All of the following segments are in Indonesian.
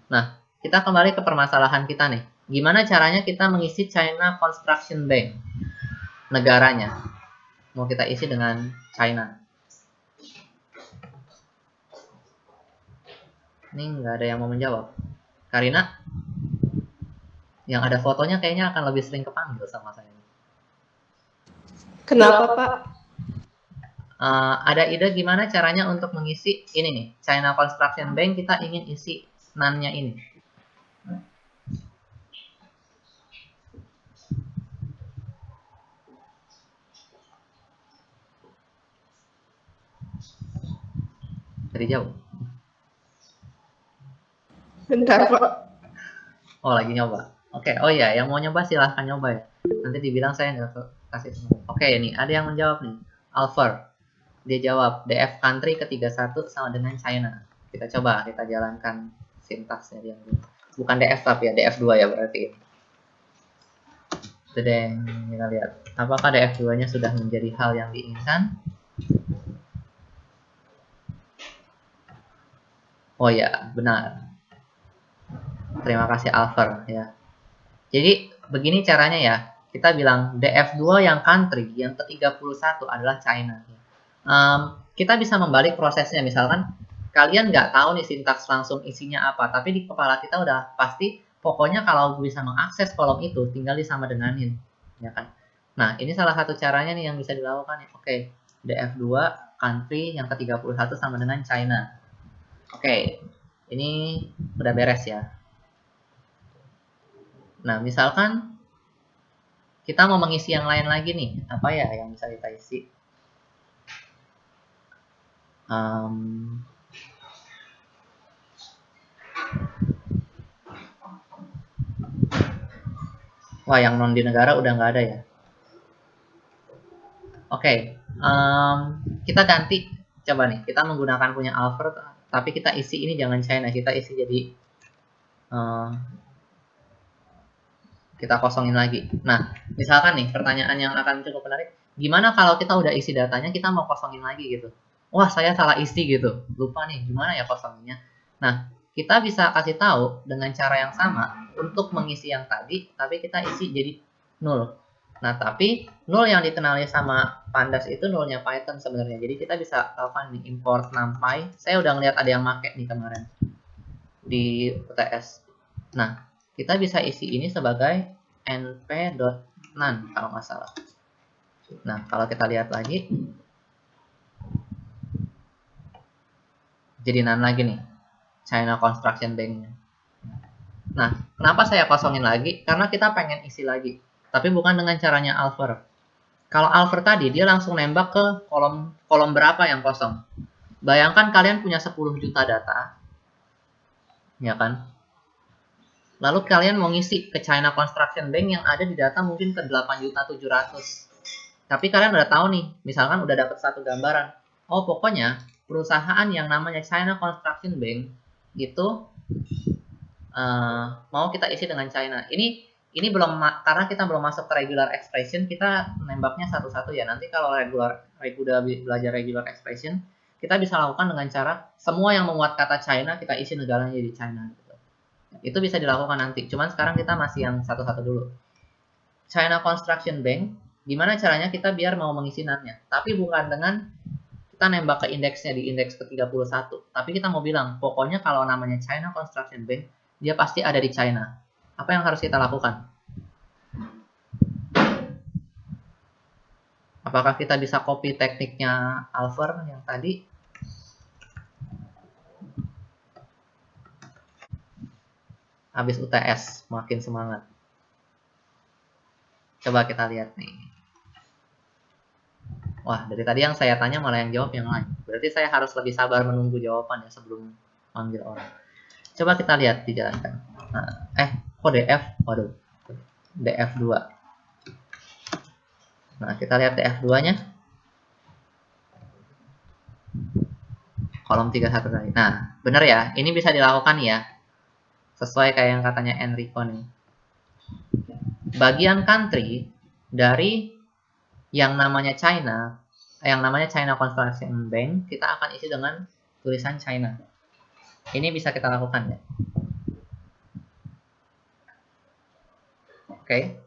Nah, kita kembali ke permasalahan kita nih. Gimana caranya kita mengisi China Construction Bank? Negaranya. Mau kita isi dengan China. Ini nggak ada yang mau menjawab. Karina? Yang ada fotonya kayaknya akan lebih sering kepanggil sama saya. Kenapa, Pak? Ada ide gimana caranya untuk mengisi ini nih, China Construction Bank, kita ingin isi NAN-nya ini. Dari jauh. Bentar, Pak. Oh, lagi nyoba. Oke, oh iya, yang mau nyoba silahkan nyoba ya. Nanti dibilang saya nggak kasih tahu. Oke, ini ada yang menjawab nih. Alfer. Dia jawab, DF country ke-31 sama dengan China. Kita coba, kita jalankan sintaksnya dia. Bukan DF tapi ya, DF2 ya berarti. Sedang kita lihat, apakah DF2-nya sudah menjadi hal yang diinginkan? Oh ya, benar. Terima kasih Alfer ya. Jadi begini caranya ya. Kita bilang DF2 yang country yang ke-31 adalah China. Kita bisa membalik prosesnya, misalkan kalian nggak tahu nih sintaks langsung isinya apa, tapi di kepala kita udah pasti pokoknya kalau bisa mengakses kolom itu tinggal disama denganin, ya kan? Nah, ini salah satu caranya nih yang bisa dilakukan ya. Oke, DF2 country yang ke-31 sama dengan China. Oke, ini udah beres ya. Nah, misalkan kita mau mengisi yang lain lagi nih, apa ya yang bisa kita isi? Wah, yang non di negara udah nggak ada ya. Oke, kita ganti. Coba nih, kita menggunakan punya Alfred, tapi kita isi ini jangan China, kita isi jadi kita kosongin lagi. Nah, misalkan nih, pertanyaan yang akan cukup menarik, gimana kalau kita udah isi datanya, kita mau kosongin lagi gitu? Wah, saya salah isi gitu, lupa nih, gimana ya kosonginnya? Nah, kita bisa kasih tahu dengan cara yang sama untuk mengisi yang tadi, tapi kita isi jadi 0. Nah, tapi 0 yang dikenali sama Pandas itu 0-nya Python sebenarnya. Jadi kita bisa lakukan nih import numpy. Saya udah ngeliat ada yang make nih kemarin di UTS. Nah, kita bisa isi ini sebagai np.nan kalau nggak salah. Nah, kalau kita lihat lagi, jadi nan lagi nih, China Construction Bank-nya. Nah, kenapa saya kosongin lagi? Karena kita pengen isi lagi. Tapi bukan dengan caranya Alfer. Kalau Alfer tadi, dia langsung nembak ke kolom berapa yang kosong. Bayangkan kalian punya 10 juta data. Ya kan? Lalu kalian mau ngisi ke China Construction Bank yang ada di data mungkin ke 8.700.000. Tapi kalian udah tahu nih, misalkan udah dapat satu gambaran. Oh, pokoknya perusahaan yang namanya China Construction Bank itu mau kita isi dengan China. Ini belum, karena kita belum masuk ke regular expression, kita nembaknya satu-satu ya. Nanti kalau udah belajar regular expression, kita bisa lakukan dengan cara semua yang memuat kata China kita isi negaranya di China. Gitu. Itu bisa dilakukan nanti. Cuman sekarang kita masih yang satu-satu dulu. China Construction Bank, gimana caranya kita biar mau mengisi NAN-nya. Tapi bukan dengan kita nembak ke indeksnya di indeks ke-31. Tapi kita mau bilang, pokoknya kalau namanya China Construction Bank, dia pasti ada di China. Apa yang harus kita lakukan? Apakah kita bisa copy tekniknya Alfer yang tadi? Habis UTS, makin semangat. Coba kita lihat nih. Wah, dari tadi yang saya tanya malah yang jawab yang lain. Berarti saya harus lebih sabar menunggu jawaban ya sebelum manggil orang. Coba kita lihat dijalankan. Nah, kok DF? Waduh. DF2. Nah, kita lihat DF2-nya. Kolom 31 tadi. Nah, benar ya. Ini bisa dilakukan ya. Sesuai kayak yang katanya Enrico nih. Bagian country dari yang namanya China Construction Bank, kita akan isi dengan tulisan China. Ini bisa kita lakukan ya. Oke.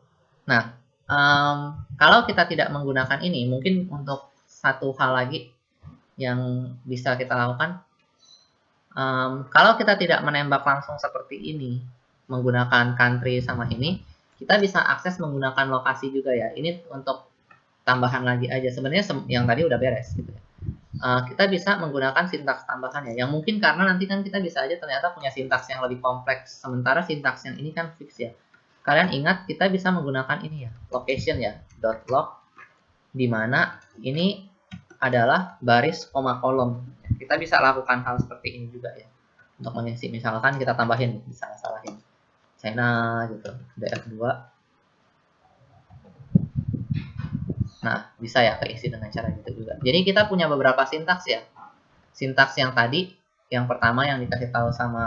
Nah, kalau kita tidak menggunakan ini, mungkin untuk satu hal lagi yang bisa kita lakukan, kalau kita tidak menembak langsung seperti ini, menggunakan country sama ini, kita bisa akses menggunakan lokasi juga ya. Ini untuk tambahan lagi aja. Sebenarnya yang tadi udah beres gitu ya. Kita bisa menggunakan sintaks tambahan ya. Yang mungkin karena nanti kan kita bisa aja ternyata punya sintaks yang lebih kompleks. Sementara sintaks yang ini kan fix ya. Kalian ingat kita bisa menggunakan ini ya, location ya, .log, di mana ini adalah baris koma kolom. Kita bisa lakukan hal seperti ini juga ya. Untuk mengisi, misalkan kita tambahin, bisa salahin China gitu, df2. Nah, bisa ya keisi dengan cara gitu juga. Jadi kita punya beberapa sintaks ya. Sintaks yang tadi, yang pertama yang dikasih tahu sama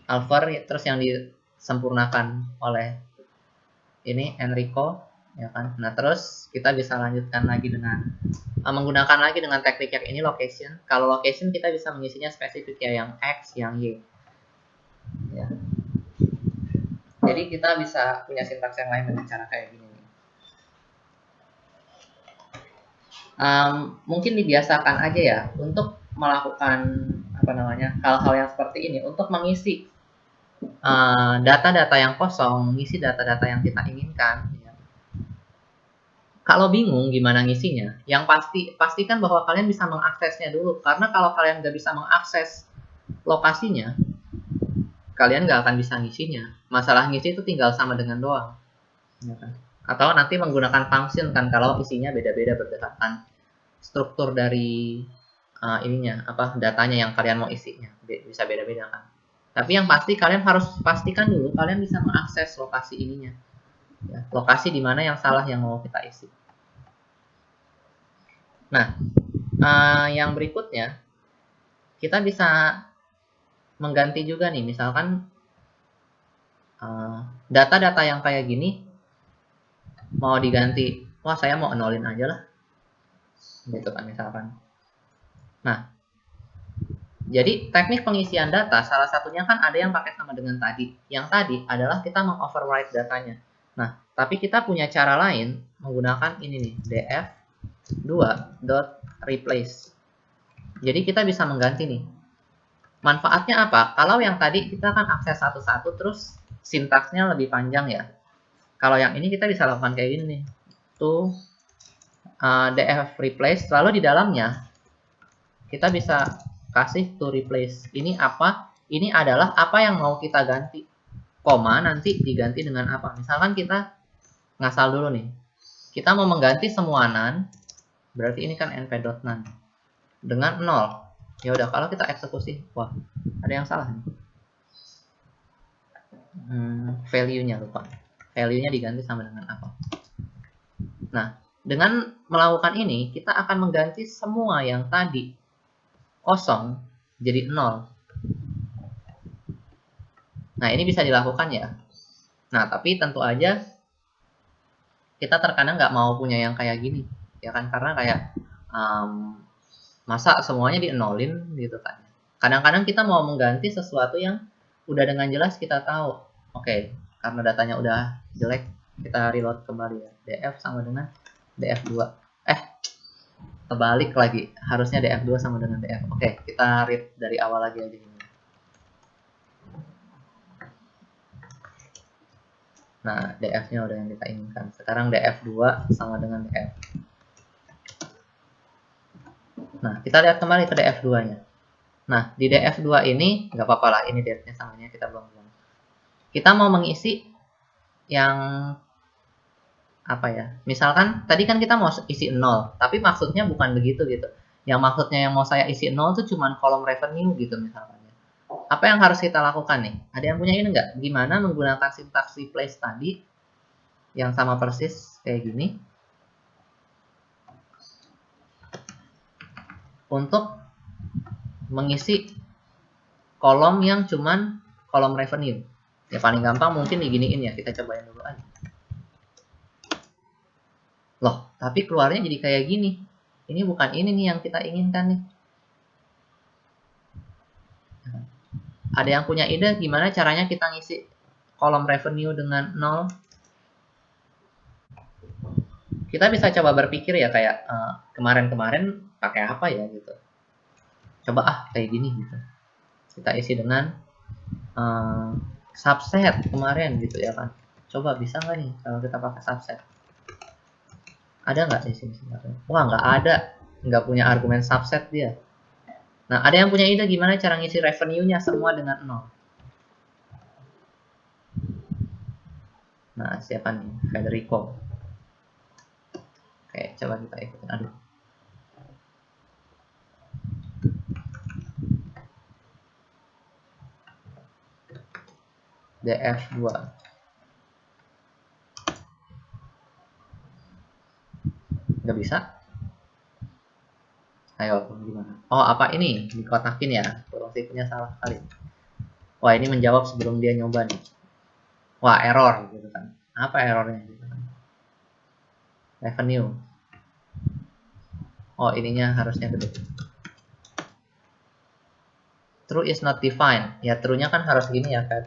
Alvar, terus yang disempurnakan oleh ini Enrico, ya kan. Nah, terus kita bisa lanjutkan lagi dengan menggunakan lagi dengan teknik yang ini location. Kalau location kita bisa mengisinya spesifik ya, yang X, yang Y. Ya. Jadi kita bisa punya sintaks yang lain dengan cara kayak gini. Mungkin dibiasakan aja ya untuk melakukan hal-hal yang seperti ini untuk mengisi data-data yang kosong, mengisi data-data yang kita inginkan. Ya. Kalau bingung gimana ngisinya, yang pastikan bahwa kalian bisa mengaksesnya dulu, karena kalau kalian nggak bisa mengakses lokasinya, kalian nggak akan bisa ngisinya. Masalah ngisi itu tinggal sama dengan doang, ya kan? Atau nanti menggunakan function kan kalau isinya beda-beda berdasarkan struktur dari datanya yang kalian mau isinya bisa beda-beda kan. Tapi yang pasti kalian harus pastikan dulu kalian bisa mengakses lokasi ininya ya, lokasi di mana yang salah yang mau kita isi. Nah, yang berikutnya kita bisa mengganti juga nih, misalkan data-data yang kayak gini mau diganti, wah saya mau nolin aja lah gitu kan misalkan. Nah, jadi teknik pengisian data salah satunya kan ada yang pakai sama dengan tadi. Yang tadi adalah kita mengoverwrite datanya. Nah, tapi kita punya cara lain menggunakan ini nih, df2.replace. Jadi kita bisa mengganti nih. Manfaatnya apa? Kalau yang tadi kita kan akses satu-satu terus sintaksnya lebih panjang ya. Kalau yang ini kita bisa lakukan kayak gini nih. To df replace, lalu di dalamnya kita bisa kasih to replace. Ini apa? Ini adalah apa yang mau kita ganti. Koma nanti diganti dengan apa? Misalkan kita ngasal dulu nih. Kita mau mengganti semua nan, berarti ini kan np.nan dengan 0. Ya udah, kalau kita eksekusi, wah, ada yang salah nih. Value-nya lupa. Value-nya diganti sama dengan apa? Nah, dengan melakukan ini, kita akan mengganti semua yang tadi kosong jadi 0. Nah, ini bisa dilakukan ya. Nah, tapi tentu aja kita terkadang nggak mau punya yang kayak gini, ya kan? Karena kayak masa semuanya dienolin gitu kan. Kadang-kadang kita mau mengganti sesuatu yang udah dengan jelas kita tahu. Oke, karena datanya udah jelek, kita reload kembali ya. df sama dengan df2. Terbalik lagi. Harusnya df2 sama dengan df. Oke, kita read dari awal lagi aja ini. Nah, df-nya udah yang kita inginkan. Sekarang df2 sama dengan df. Nah, kita lihat kembali ke df2-nya. Nah, di df2 ini, nggak apa-apa lah, ini df-nya samanya kita buang-buang. Kita mau mengisi yang apa ya? Misalkan tadi kan kita mau isi 0, tapi maksudnya bukan begitu gitu. Yang maksudnya yang mau saya isi 0 itu cuma kolom revenue gitu misalkan. Apa yang harus kita lakukan nih? Ada yang punya ini nggak? Gimana menggunakan sintaks replace tadi yang sama persis kayak gini untuk mengisi kolom yang cuman kolom revenue. Ya paling gampang mungkin diginiin ya, kita cobain dulu aja. Loh, tapi keluarnya jadi kayak gini. Ini bukan ini nih yang kita inginkan nih. Ada yang punya ide gimana caranya kita ngisi kolom revenue dengan 0? Kita bisa coba berpikir ya kayak kemarin-kemarin pakai apa ya gitu. Coba kayak gini gitu. Kita isi dengan subset kemarin gitu ya kan. Coba bisa nggak nih kalau kita pakai subset? Ada nggak di sini sebenarnya? Wah, nggak ada. Nggak punya argumen subset dia. Nah, ada yang punya ide gimana cara ngisi revenue-nya semua dengan 0? Nah, siapa nih? Federico. Oke, coba kita ikutin. Aduh. DF2. Nggak bisa? Ayo, gimana? Oh, apa ini? Dikotakin ya? Tolong tipenya salah kali. Wah, ini menjawab sebelum dia nyoba nih. Wah, error gitu kan. Apa errornya gitu kan? Revenue. Oh, ininya harusnya gede. True is not defined. Ya, true-nya kan harus gini ya, kan?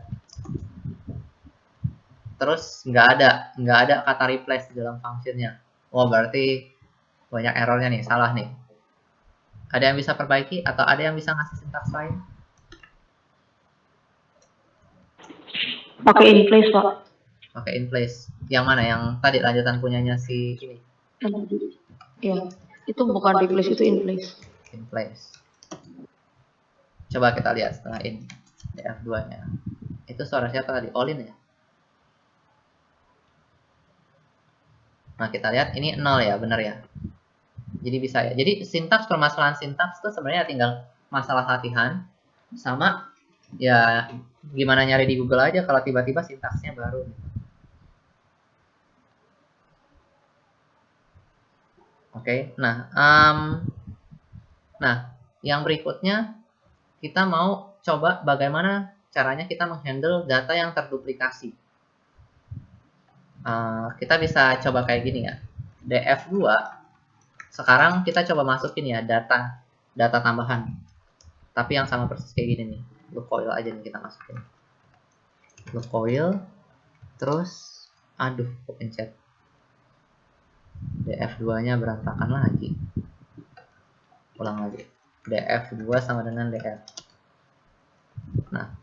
Terus nggak ada kata replace di dalam functionnya. Oh, berarti banyak errornya nih, salah nih. Ada yang bisa perbaiki atau ada yang bisa ngasih sintaks lain? Pakai in place, Pak. Pakai in place. Yang mana? Yang tadi lanjutan punyanya si ini? Iya, itu bukan replace, itu in place. In place. Coba kita lihat setelah in. DF2-nya. Itu suara siapa tadi? Olin ya? Nah, kita lihat ini 0 ya, bener ya. Jadi bisa ya. Jadi sintaks, permasalahan sintaks itu sebenarnya tinggal masalah latihan sama ya gimana nyari di Google aja kalau tiba-tiba sintaksnya baru. Oke, nah yang berikutnya kita mau coba bagaimana caranya kita menghandle data yang terduplikasi. Kita bisa coba kayak gini ya. DF2 sekarang kita coba masukin ya data tambahan. Tapi yang sama persis kayak gini nih. Look coil aja nih kita masukin. Look coil. Terus aduh kok pencet. DF2-nya berantakan lagi. Ulang lagi. DF2 sama dengan DF. Nah,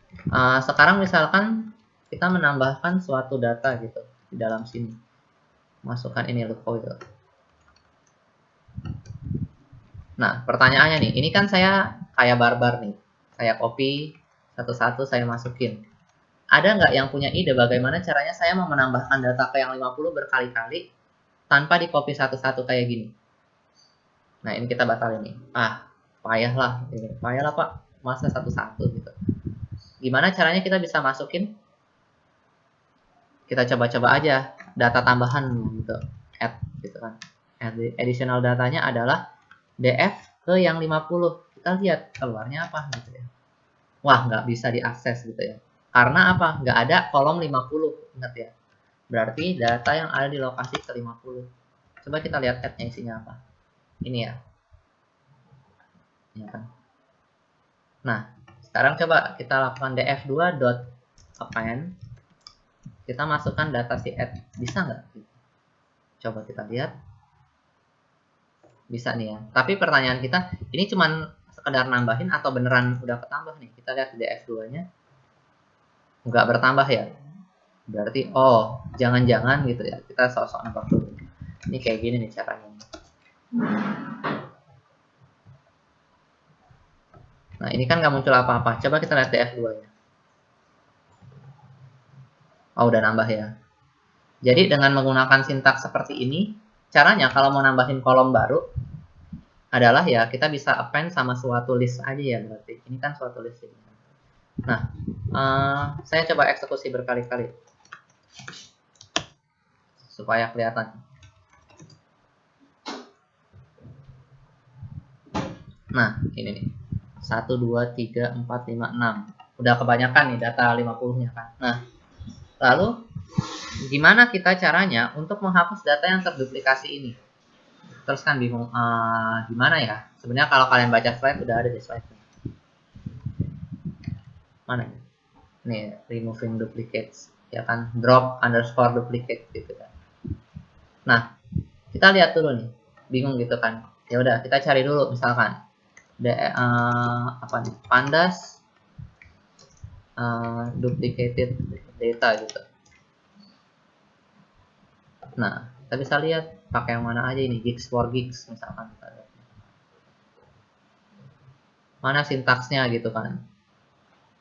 sekarang misalkan kita menambahkan suatu data gitu di dalam sini. Masukkan ini look coil. Nah, pertanyaannya nih, ini kan saya kayak barbar nih. Saya copy satu-satu saya masukin. Ada nggak yang punya ide bagaimana caranya saya mau menambahkan data ke yang 50 berkali-kali tanpa di copy satu-satu kayak gini? Nah, ini kita batalin nih. Payah lah. Payah lah, Pak. Masa satu-satu gitu. Gimana caranya kita bisa masukin? Kita coba-coba aja data tambahan gitu. Add gitu kan. Additional datanya adalah DF ke yang 50. Kita lihat keluarnya apa gitu ya. Wah, nggak bisa diakses gitu ya. Karena apa? Nggak ada kolom 50. Ingat ya. Berarti data yang ada di lokasi ke 50. Coba kita lihat add-nya isinya apa. Ini ya. Ya kan? Nah, sekarang coba kita lakukan df2.append. Kita masukkan data si add. Bisa nggak? Coba kita lihat. Bisa nih ya. Tapi pertanyaan kita, ini cuman sekedar nambahin atau beneran udah ketambah nih? Kita lihat di df2-nya. Nggak bertambah ya. Berarti, jangan-jangan gitu ya. Kita sok-sok nambah dulu. Ini kayak gini nih caranya. Nah, ini kan nggak muncul apa-apa. Coba kita lihat df2-nya. Oh, udah nambah ya. Jadi dengan menggunakan sintaks seperti ini, caranya kalau mau nambahin kolom baru adalah ya kita bisa append sama suatu list aja ya berarti. Ini kan suatu list ini. Nah, saya coba eksekusi berkali-kali supaya kelihatan. Nah, ini nih. 1, 2, 3, 4, 5, 6. Udah kebanyakan nih data 50-nya kan. Nah, lalu gimana kita caranya untuk menghapus data yang terduplikasi ini? Terus kan bingung gimana ya? Sebenarnya kalau kalian baca slide udah ada di slide. Mana? Nih, removing duplicates. Ya kan, drop underscore duplicate gitu kan. Nah, kita lihat dulu nih. Bingung gitu kan. Ya udah, kita cari dulu misalkan apa nih? Pandas duplicated data gitu. Nah, kita bisa lihat pakai yang mana aja ini, gigs for gigs misalkan. Mana sintaksnya gitu kan.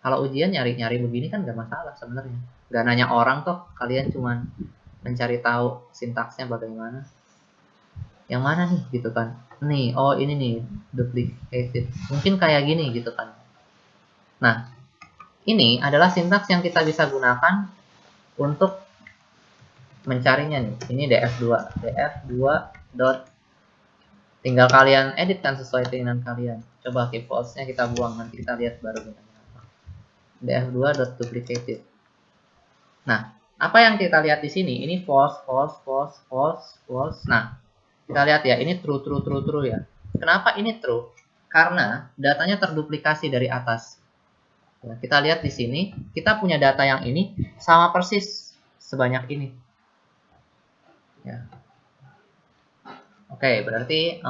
Kalau ujian nyari-nyari begini kan gak masalah sebenarnya. Gak nanya orang kok, kalian cuman mencari tahu sintaksnya bagaimana. Yang mana nih gitu kan. Nih, oh ini nih, duplicated. Mungkin kayak gini gitu kan. Nah, ini adalah sintaks yang kita bisa gunakan untuk mencarinya nih. Ini df2. df2 dot tinggal kalian edit kan sesuai keinginan kalian. Coba key false-nya kita buang, nanti kita lihat baru gunanya apa. df2.duplicated. Nah, apa yang kita lihat di sini? Ini false, false, false, false, false. Nah, kita lihat ya, ini true, true, true, true ya. Kenapa ini true? Karena datanya terduplikasi dari atas. Ya, kita lihat di sini, kita punya data yang ini sama persis sebanyak ini. Ya. Oke, berarti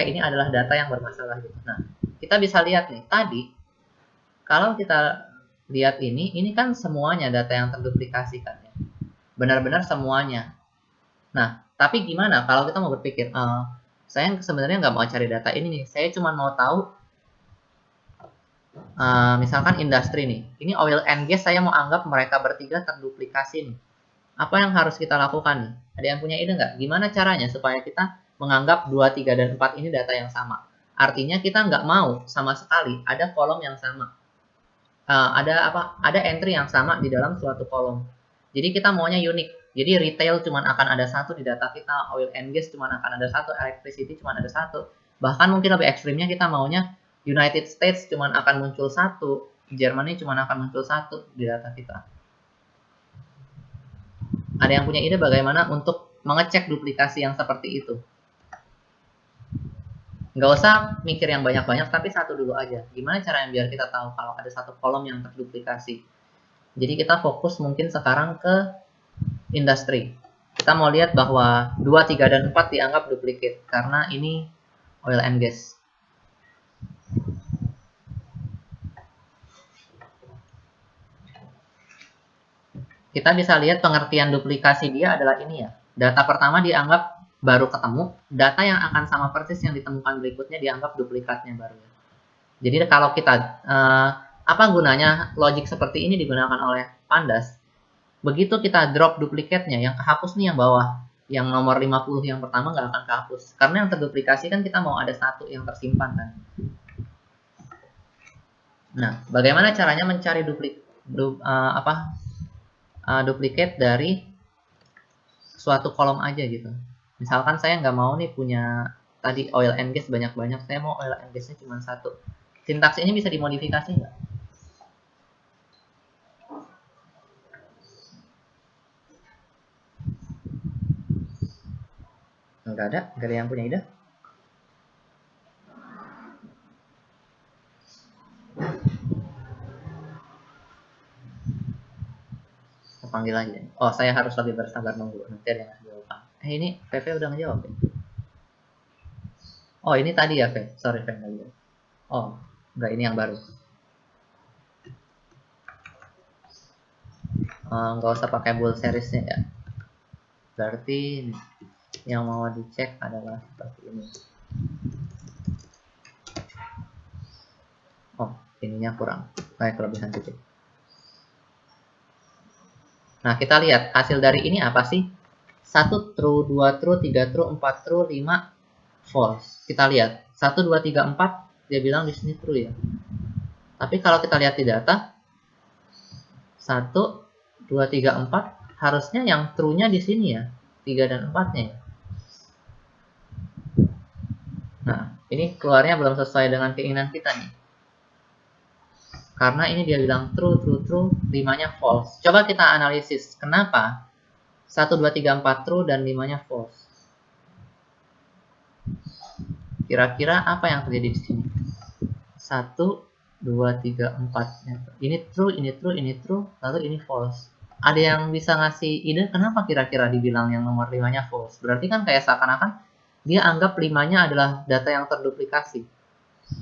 ini adalah data yang bermasalah gitu. Nah, kita bisa lihat nih, tadi kalau kita lihat ini kan semuanya data yang terduplikasi kan ya. Benar-benar semuanya. Nah, tapi gimana kalau kita mau berpikir, saya sebenarnya nggak mau cari data ini nih, saya cuma mau tahu, misalkan industri nih, ini oil and gas saya mau anggap mereka bertiga terduplikasi nih. Apa yang harus kita lakukan nih? Ada yang punya ide nggak? Gimana caranya supaya kita menganggap 2, 3, dan 4 ini data yang sama? Artinya kita nggak mau sama sekali ada kolom yang sama. Ada entry yang sama di dalam suatu kolom. Jadi kita maunya unik. Jadi retail cuma akan ada satu di data kita, oil and gas cuma akan ada satu, electricity cuma ada satu. Bahkan mungkin lebih ekstrimnya kita maunya United States cuma akan muncul satu, Germany cuma akan muncul satu di data kita. Ada yang punya ide bagaimana untuk mengecek duplikasi yang seperti itu? Nggak usah mikir yang banyak-banyak, tapi satu dulu aja. Gimana caranya biar kita tahu kalau ada satu kolom yang terduplikasi? Jadi kita fokus mungkin sekarang ke industri. Kita mau lihat bahwa 2, 3, dan 4 dianggap duplicate karena ini oil and gas. Kita bisa lihat pengertian duplikasi dia adalah ini ya. Data pertama dianggap baru ketemu, data yang akan sama persis yang ditemukan berikutnya dianggap duplikatnya baru. Jadi kalau kita, apa gunanya logik seperti ini digunakan oleh Pandas? Begitu kita drop duplikatnya, yang kehapus nih yang bawah, yang nomor 50 yang pertama nggak akan kehapus. Karena yang terduplikasi kan kita mau ada satu yang tersimpan kan. Nah, bagaimana caranya mencari duplikat dari suatu kolom aja gitu. Misalkan saya nggak mau nih punya tadi oil and gas banyak-banyak, saya mau oil and gasnya cuma satu. Sintaks ini bisa dimodifikasi nggak? Nggak ada yang punya ide? Panggil aja. Oh, saya harus lebih bersabar nunggu. Nanti ada yang ngasih jawaban. Ini VV udah ngejawab ya? Oh, ini tadi ya, VV. Sorry, VV. Oh, enggak, ini yang baru. Nggak usah pakai bull seriesnya ya. Berarti yang mau dicek adalah seperti ini. Oh, ininya kurang. Kayak kelebihan titik. Nah, kita lihat hasil dari ini apa sih? 1 true, 2 true, 3 true, 4 true, 5 false. Kita lihat. 1, 2, 3, 4 dia bilang di sini true ya. Tapi kalau kita lihat di data 1, 2, 3, 4 harusnya yang true-nya di sini ya. 3 dan 4-nya ya. Nah, ini keluarnya belum sesuai dengan keinginan kita nih. Karena ini dia bilang true, true, true, 5-nya false. Coba kita analisis. Kenapa 1, 2, 3, 4 true dan 5-nya false? Kira-kira apa yang terjadi di sini? 1, 2, 3, 4. Ini true, ini true, ini true, lalu ini false. Ada yang bisa ngasih ide kenapa kira-kira dibilang yang nomor 5-nya false? Berarti kan kayak seakan-akan dia anggap 5-nya adalah data yang terduplikasi.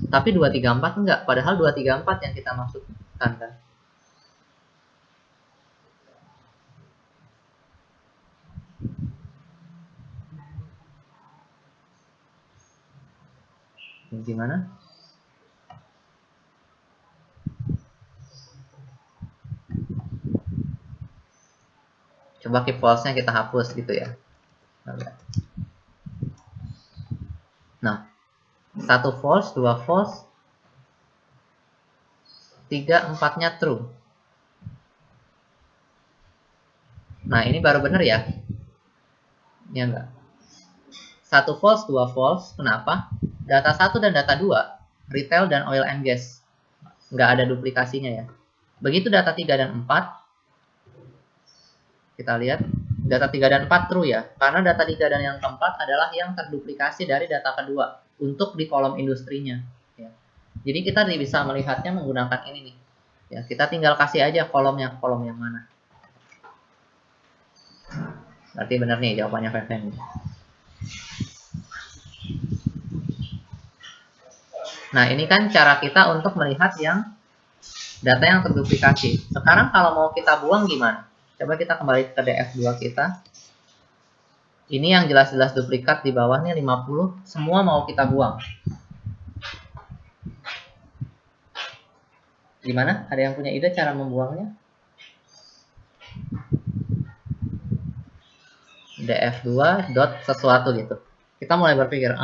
Tapi 2, 3, 4 enggak. Padahal 2, 3, 4 yang kita maksudkan kan. Gimana? Coba keep false-nya kita hapus gitu ya. Nah, 1 false, 2 false, 3, 4-nya true. Nah, ini baru bener ya? Ya enggak? 1 false, 2 false. Kenapa? Data 1 dan data 2, retail dan oil and gas. Nggak ada duplikasinya ya. Begitu data 3 dan 4, kita lihat data 3 dan 4 true ya. Karena data 3 dan yang keempat adalah yang terduplikasi dari data kedua untuk di kolom industrinya. Ya. Jadi kita bisa melihatnya menggunakan ini nih. Ya, kita tinggal kasih aja kolomnya, kolom yang mana. Berarti benar nih jawabannya VVN. Nah, ini kan cara kita untuk melihat yang data yang terduplikasi. Sekarang kalau mau kita buang gimana? Coba kita kembali ke DF2 kita. Ini yang jelas-jelas duplikat di bawahnya 50, semua mau kita buang. Gimana? Ada yang punya ide cara membuangnya? DF2 dot sesuatu gitu. Kita mulai berpikir,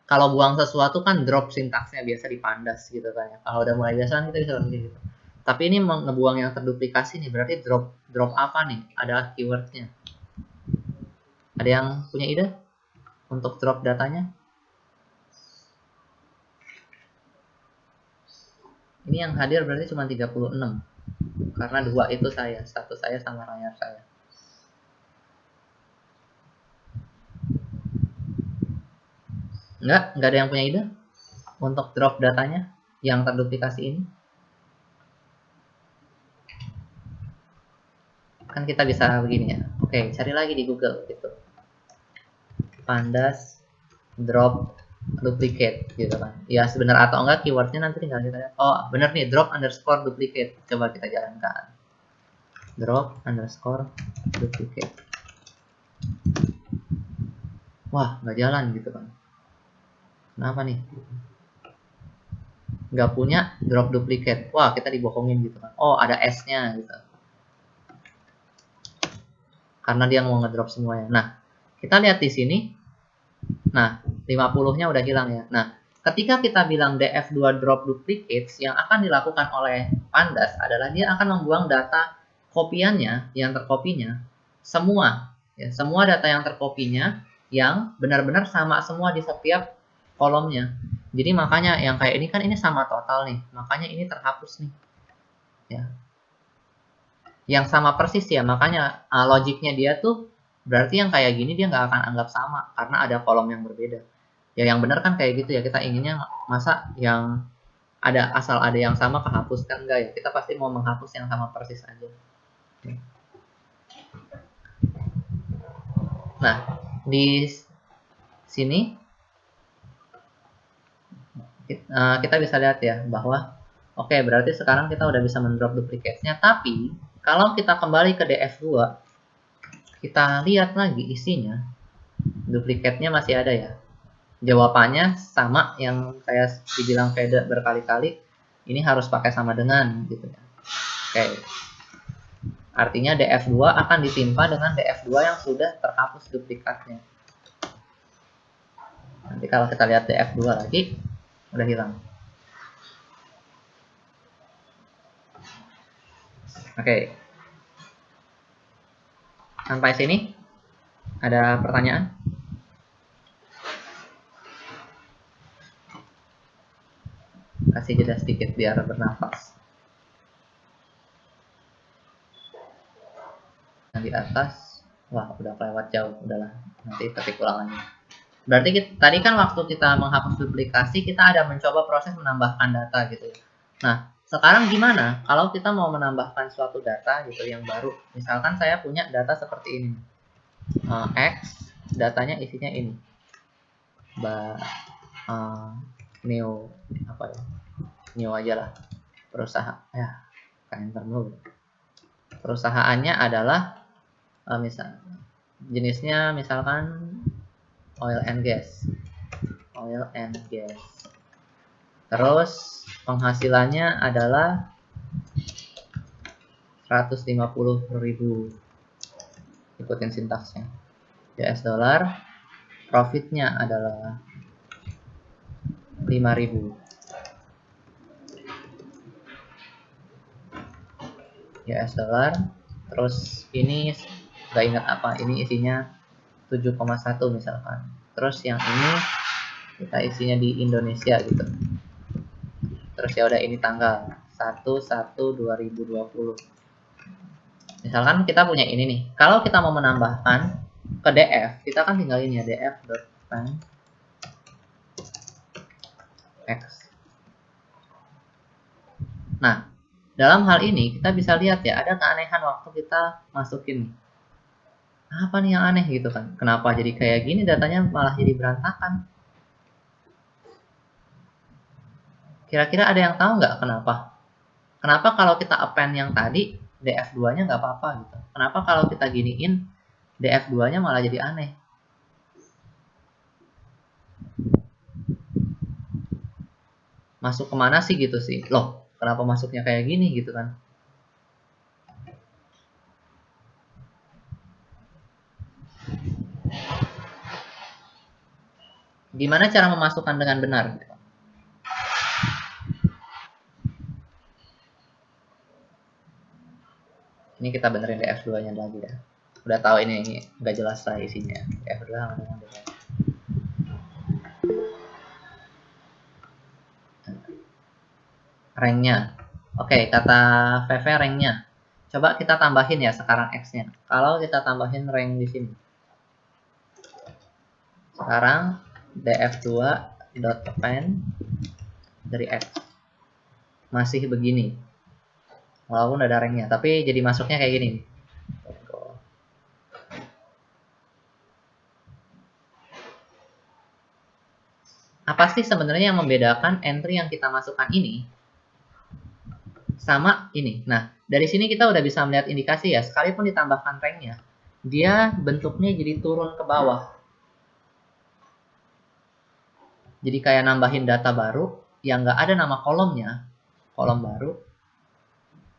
kalau buang sesuatu kan drop sintaksnya biasa dipandas gitu kan ya. Kalau udah mulai biasa kita bisa berpikir gitu. Tapi ini ngebuang yang terduplikasi nih, berarti drop apa nih? Ada keywordnya. Ada yang punya ide untuk drop datanya? Ini yang hadir berarti cuma 36. Karena 2 itu saya, satu saya sama layar saya. Enggak ada yang punya ide untuk drop datanya yang terduplikasi ini. Kan kita bisa begini ya. Oke, cari lagi di Google gitu. Pandas drop duplicate gitu kan. Ya sebenar atau enggak keywordnya nanti tinggal kita lihat. Oh benar nih, drop underscore duplicate. Coba kita jalankan. Drop underscore duplicate. Wah nggak jalan gitu kan. Kenapa nih? Nggak punya drop duplicate. Wah kita dibohongin gitu kan. Oh ada S-nya gitu. Karena dia mau ngedrop semuanya. Nah kita lihat di sini. Nah 50-nya udah hilang ya. Nah ketika kita bilang DF2 drop duplicates, yang akan dilakukan oleh Pandas adalah dia akan membuang data kopiannya, yang terkopinya, semua. Ya, semua data yang terkopinya yang benar-benar sama semua di setiap kolomnya. Jadi makanya yang kayak ini kan ini sama total nih. Makanya ini terhapus nih. Ya. Yang sama persis ya, makanya logiknya dia tuh berarti yang kayak gini dia nggak akan anggap sama karena ada kolom yang berbeda. Ya yang benar kan kayak gitu ya, kita inginnya masa yang asal ada yang sama kehapus kan enggak ya, kita pasti mau menghapus yang sama persis aja. Nah di sini kita bisa lihat ya bahwa oke, berarti sekarang kita udah bisa mendrop duplicate-nya, tapi kalau kita kembali ke DF2 kita lihat lagi isinya, duplikatnya masih ada ya. Jawabannya sama yang saya dibilang Veda berkali-kali, ini harus pakai sama dengan gitu ya. Oke. Artinya DF2 akan ditimpa dengan DF2 yang sudah terhapus duplikatnya. Nanti kalau kita lihat DF2 lagi, udah hilang. Oke. Sampai sini ada pertanyaan? Kasih jeda sedikit biar bernafas. Yang di atas, wah udah kelewat jauh, udahlah nanti ketik ulangannya. Berarti tadi kan waktu kita menghapus duplikasi, kita ada mencoba proses menambahkan data gitu. Nah, sekarang gimana kalau kita mau menambahkan suatu data gitu yang baru? Misalkan saya punya data seperti ini. X, datanya isinya ini. New apa ya? New aja lah. Perusahaan ya, enter dulu. Perusahaannya adalah misal jenisnya misalkan oil and gas. Terus penghasilannya adalah 150.000. Ikutin sintaksnya. US dollar. Profitnya adalah 5.000 US dollar. Terus ini nggak ingat apa, ini isinya 7,1 misalkan. Terus yang ini kita isinya di Indonesia gitu. Terus ya udah, ini tanggal 1/1/2020. Misalkan kita punya ini nih. Kalau kita mau menambahkan ke DF, kita kan tinggal ini ya, df.find x. Nah, dalam hal ini kita bisa lihat ya, ada keanehan waktu kita masukin. Apa nih yang aneh gitu kan? Kenapa jadi kayak gini, datanya malah jadi berantakan? Kira-kira ada yang tahu nggak kenapa? Kenapa kalau kita append yang tadi, df2-nya nggak apa-apa gitu? Kenapa kalau kita giniin, df2-nya malah jadi aneh? Masuk kemana sih gitu sih? Loh, kenapa masuknya kayak gini gitu kan? Gimana cara memasukkan dengan benar? Ini kita benerin df2-nya lagi ya. Udah tahu ini nggak jelas lah isinya. df2 dengan benar. Ranknya. Oke, kata VV ranknya. Coba kita tambahin ya sekarang X-nya. Kalau kita tambahin rank di sini. Sekarang df2.append dari X. Masih begini. Walaupun ada ranknya, tapi jadi masuknya kayak gini. Apa sih sebenarnya yang membedakan entry yang kita masukkan ini sama ini? Nah, dari sini kita udah bisa melihat indikasi ya, sekalipun ditambahkan ranknya, dia bentuknya jadi turun ke bawah. Jadi kayak nambahin data baru yang nggak ada nama kolomnya, kolom baru,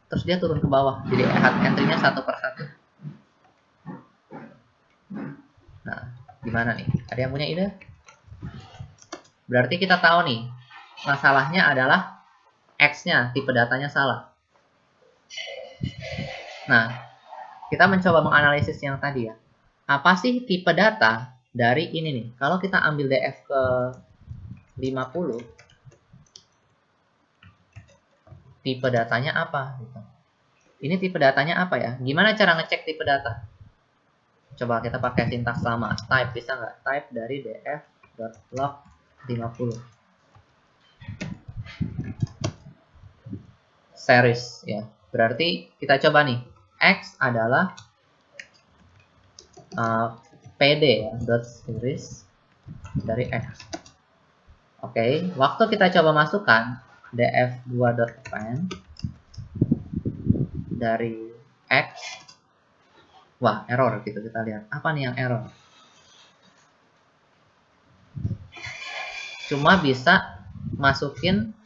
terus dia turun ke bawah. Jadi entry-nya satu per satu. Nah, gimana nih? Ada yang punya ide? Berarti kita tahu nih, masalahnya adalah X-nya, tipe datanya salah. Nah, kita mencoba menganalisis yang tadi ya. Apa sih tipe data dari ini nih? Kalau kita ambil DF ke 50, tipe datanya apa? Ini tipe datanya apa ya? Gimana cara ngecek tipe data? Coba kita pakai sintaks sama. Type, bisa nggak? Type dari df.log 50. Series ya. Berarti kita coba nih. X adalah PD ya, dot series dari X. Oke, waktu kita coba masukkan df2.append dari X, wah error gitu, kita lihat. Apa nih yang error? Cuma bisa masukin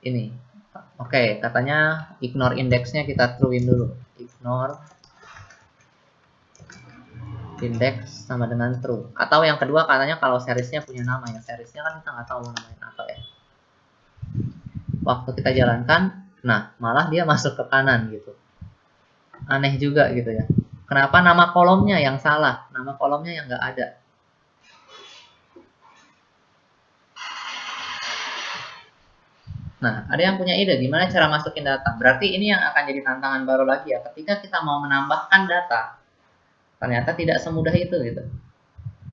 ini. Oke, katanya ignore indexnya, kita truein dulu. Ignore index sama dengan true. Atau yang kedua katanya kalau seriesnya punya nama ya. Seriesnya kan kita nggak tahu mau namain apa ya. Waktu kita jalankan, nah malah dia masuk ke kanan gitu. Aneh juga gitu ya. Kenapa nama kolomnya yang salah? Nama kolomnya yang nggak ada. Nah, ada yang punya ide gimana cara masukin data? Berarti ini yang akan jadi tantangan baru lagi ya. Ketika kita mau menambahkan data, ternyata tidak semudah itu gitu.